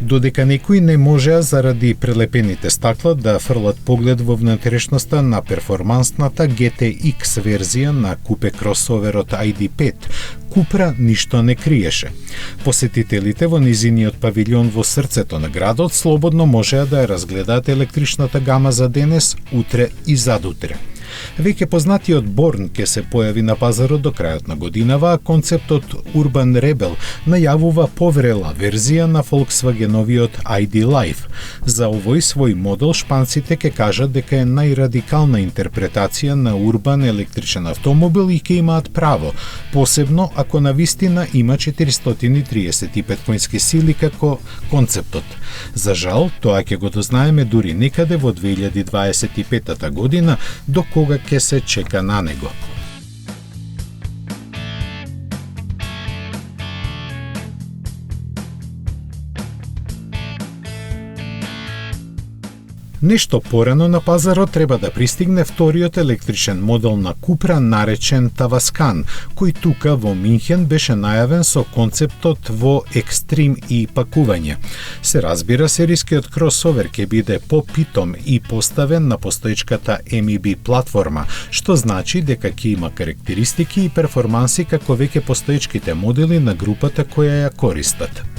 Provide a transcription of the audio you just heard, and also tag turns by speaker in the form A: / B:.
A: Додека некои не можеа заради прелепените стакла да фрлат поглед во внатрешноста на перформансната GTX верзија на купе кросоверот ID5, Купра ништо не криеше. Посетителите во низиниот павилјон во срцето на градот слободно можеа да ја разгледаат електричната гама за денес, утре и задутре. Веќе познатиот Борн ќе се појави на пазарот до крајот на годинава, а концептот Urban Rebel најавува поврела верзија на Volkswageновиот ID Life. За овој свој модел шпанците ќе кажат дека е најрадикална интерпретација на урбан електричен автомобил и ќе имаат право, посебно ако навистина има 435 конски сили како концептот. За жал, тоа ќе го дознаеме дури некаде во 2025 година, до кога ќе се чека на него. Нешто порано на пазарот треба да пристигне вториот електричен модел на Купра наречен Таваскан, кој тука во Минхен беше најавен со концептот во екстрим и пакување. Се разбира, серискиот кросовер ќе биде попитом и поставен на постоечката MEB платформа, што значи дека ќе има карактеристики и перформанси како веќе постоечките модели на групата која ја користат.